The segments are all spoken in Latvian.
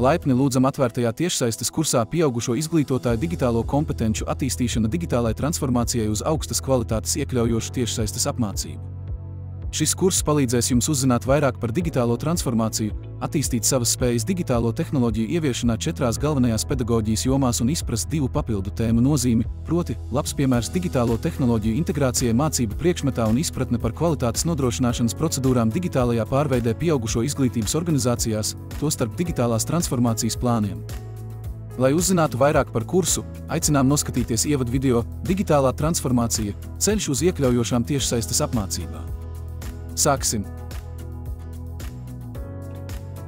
Laipni lūdzam atvērtajā tiešsaistes kursā pieaugušo izglītotāju digitālo kompetenču attīstīšana digitālai transformācijai uz augstas kvalitātes iekļaujošu tiešsaistes apmācību. Šis kurs palīdzēs jums uzzināt vairāk par digitālo transformāciju, attīstīt savas spējas digitālo tehnoloģiju ieviešanā 4 galvenajās pedagoģijas jomās un izprast 2 papildu tēmu nozīmi, proti, labs piemērs digitālo tehnoloģiju integrācijai mācību priekšmetā un izpratne par kvalitātes nodrošināšanas procedūrām digitālajā pārveidē pieaugušo izglītības organizācijās, tostarp digitālās transformācijas plāniem. Lai uzzinātu vairāk par kursu, aicinām noskatīties ievadu video Digitālā transformācija – ceļš uz iekļaujošām tiešsaistes apmācībām. Sāksim!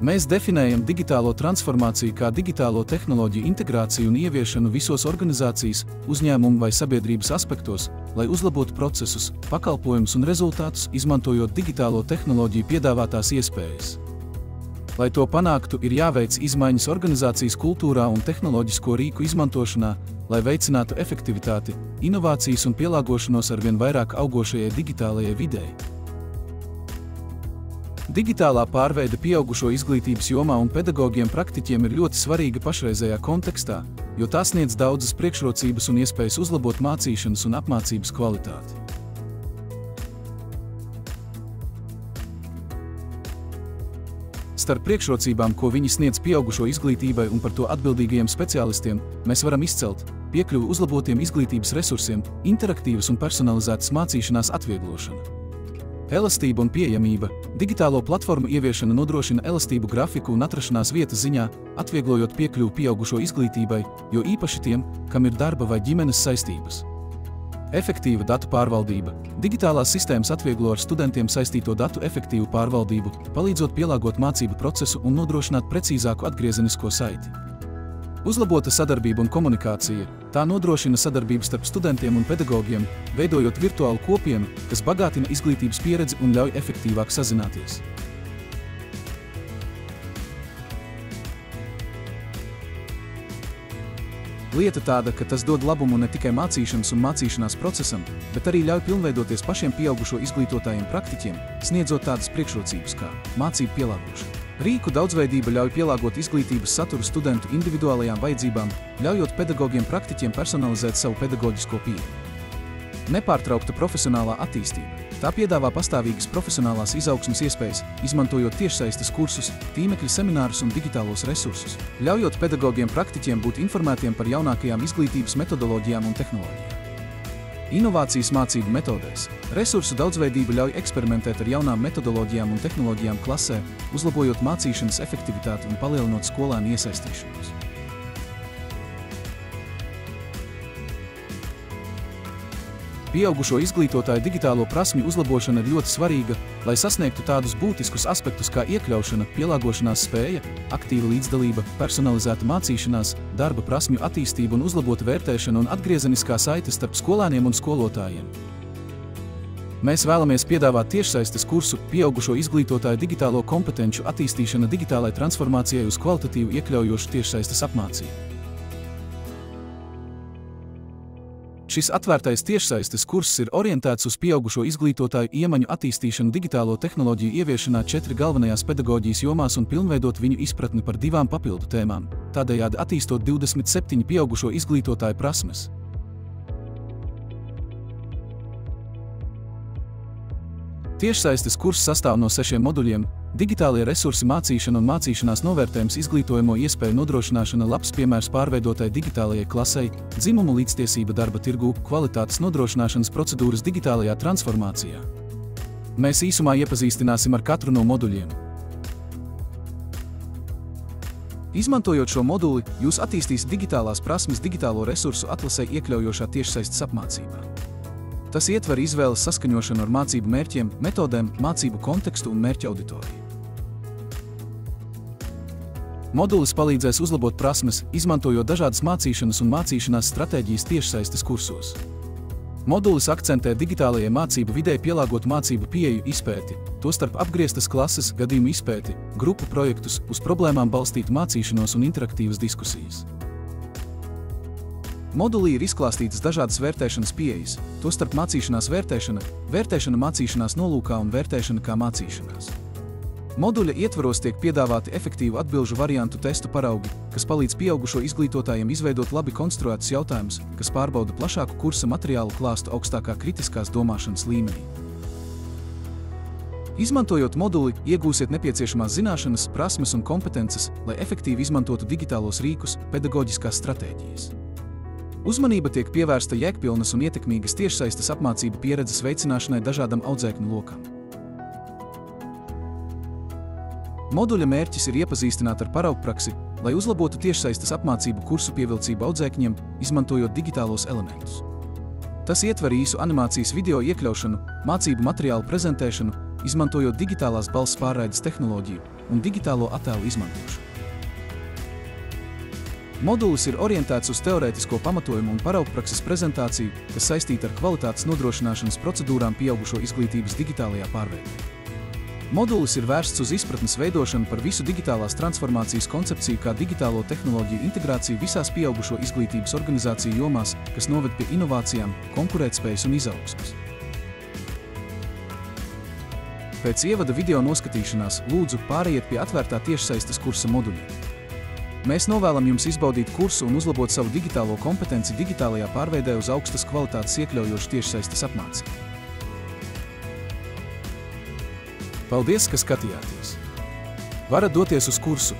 Mēs definējam digitālo transformāciju kā digitālo tehnoloģiju integrāciju un ieviešanu visos organizācijas, uzņēmumu vai sabiedrības aspektos, lai uzlabotu procesus, pakalpojumus un rezultātus, izmantojot digitālo tehnoloģiju piedāvātās iespējas. Lai to panāktu, ir jāveic izmaiņas organizācijas kultūrā un tehnoloģisko rīku izmantošanā, lai veicinātu efektivitāti, inovācijas un pielāgošanos arvien vairāk augošajai digitālajai videi. Digitālā pārveide pieaugušo izglītības jomā un pedagogiem praktiķiem ir ļoti svarīga pašreizējā kontekstā, jo tā sniedz daudzas priekšrocības un iespējas uzlabot mācīšanas un apmācības kvalitāti. Starp priekšrocībām, ko viņi sniedz pieaugušo izglītībai un par to atbildīgajiem speciālistiem, mēs varam izcelt piekļuvi uzlabotiem izglītības resursiem, interaktīvas un personalizētas mācīšanās atvieglošana. Elastība un pieejamība. Digitālo platformu ieviešana nodrošina elastību grafiku un atrašanās vietas ziņā, atvieglojot piekļuvi pieaugušo izglītībai, jo īpaši tiem, kam ir darba vai ģimenes saistības. Efektīva datu pārvaldība. Digitālās sistēmas atvieglo ar studentiem saistīto datu efektīvu pārvaldību, palīdzot pielāgot mācību procesu un nodrošināt precīzāku atgriezenisko saiti. Uzlabota sadarbība un komunikācija. Tā nodrošina sadarbību starp studentiem un pedagogiem, veidojot virtuālu kopienu, kas bagātina izglītības pieredzi un ļauj efektīvāk sazināties. Lieta tāda, ka tas dod labumu ne tikai mācīšanas un mācīšanās procesam, bet arī ļauj pilnveidoties pašiem pieaugušo izglītotājiem praktiķiem, sniedzot tādas priekšrocības kā mācību pielāgošana. Rīku daudzveidība ļauj pielāgot izglītības saturu studentu individuālajām vajadzībām, ļaujot pedagogiem praktiķiem personalizēt savu pedagoģisko pieeju. Nepārtraukta profesionālā attīstība. Tā piedāvā pastāvīgas profesionālās izaugsmes iespējas, izmantojot tiešsaistes kursus, tīmekļa seminārus un digitālos resursus, ļaujot pedagogiem praktiķiem būt informētiem par jaunākajām izglītības metodoloģijām un tehnoloģijām. Inovācijas mācību metodēs. Resursu daudzveidība ļauj eksperimentēt ar jaunām metodoloģijām un tehnoloģijām klasē, uzlabojot mācīšanas efektivitāti un palielinot skolēnu iesaistīšanos. Pieaugušo izglītotāju digitālo prasmju uzlabošana ir ļoti svarīga, lai sasniegtu tādus būtiskus aspektus kā iekļaušana, pielāgošanās spēja, aktīva līdzdalība, personalizēta mācīšanās, darba prasmju attīstība un uzlabota vērtēšana un atgriezeniskā saite starp skolēniem un skolotājiem. Mēs vēlamies piedāvāt tiešsaistes kursu Pieaugušo izglītotāju digitālo kompetenču attīstīšana digitālai transformācijai uz kvalitatīvu iekļaujošu tiešsaistes apmācību. Šis atvērtais tiešsaistes kurss ir orientēts uz pieaugušo izglītotāju iemaņu attīstīšanu digitālo tehnoloģiju ieviešanā 4 galvenajās pedagoģijas jomās un pilnveidot viņu izpratni par 2 papildu tēmām, tādējādi attīstot 27 pieaugušo izglītotāju prasmes. Tiešsaistes kurss sastāv no 6 moduļiem – digitālie resursi, mācīšana un mācīšanās novērtējums, izglītojamo iespēju nodrošināšana, labs piemērs pārveidotai digitālajai klasei, dzimumu līdztiesība darba tirgū, kvalitātes nodrošināšanas procedūras digitālajā transformācijā. Mēs īsumā iepazīstināsim ar katru no moduļiem. Izmantojot šo moduli, jūs attīstīsiet digitālās prasmes digitālo resursu atlasē iekļaujošā tiešsaistes apmācībā. Tas ietver izvēles saskaņošanu ar mācību mērķiem, metodēm, mācību kontekstu un mērķa auditoriju. Modulis palīdzēs uzlabot prasmes, izmantojot dažādas mācīšanas un mācīšanās stratēģijas tiešsaistes kursos. Modulis akcentē digitālajai mācību videi pielāgotu mācību pieeju izpēti, tostarp apgrieztas klases, gadījumu izpēti, grupu projektus, uz problēmām balstītu mācīšanos un interaktīvas diskusijas. Modulī ir izklāstītas dažādas vērtēšanas pieejas, tostarp mācīšanās vērtēšana, vērtēšana mācīšanās nolūkā un vērtēšana kā mācīšanās. Moduļa ietvaros tiek piedāvāti efektīvu atbilžu variantu testu paraugi, kas palīdz pieaugušo izglītotājiem izveidot labi konstruētus jautājumus, kas pārbauda plašāku kursa materiālu klāstu augstākā kritiskās domāšanas līmenī. Izmantojot moduli, iegūsiet nepieciešamās zināšanas, prasmes un kompetences, lai efektīvi izmantotu digitālos rīkus, pedagoģiskās stratēģijas. Uzmanība tiek pievērsta jēgpilnas un ietekmīgas tiešsaistes apmācību pieredzes veicināšanai dažādam audzēkņu lokam. Moduļa mērķis ir iepazīstināt ar paraugpraksi, lai uzlabotu tiešsaistes apmācību kursu pievilcību audzēkņiem, izmantojot digitālos elementus. Tas ietver īsu animācijas video iekļaušanu, mācību materiālu prezentēšanu, izmantojot digitālās balss pārraides tehnoloģiju un digitālo attēlu izmantošanu. Modulis ir orientēts uz teorētisko pamatojumu un paraugprakses prezentāciju, kas saistīta ar kvalitātes nodrošināšanas procedūrām pieaugušo izglītības digitālajā pārveidē. Modulis ir vērsts uz izpratnes veidošanu par visu digitālās transformācijas koncepciju kā digitālo tehnoloģiju integrāciju visās pieaugušo izglītības organizāciju jomās, kas noved pie inovācijām, konkurētspējas un izaugsmes. Pēc ievada video noskatīšanās, lūdzu, pārejiet pie atvērtā tiešsaistes kursa moduļiem. Mēs novēlam jums izbaudīt kursu un uzlabot savu digitālo kompetenci digitālajā pārveidē uz augstas kvalitātes iekļaujošu tiešsaistes apmācību. Paldies, ka skatījāties! Varat doties uz kursu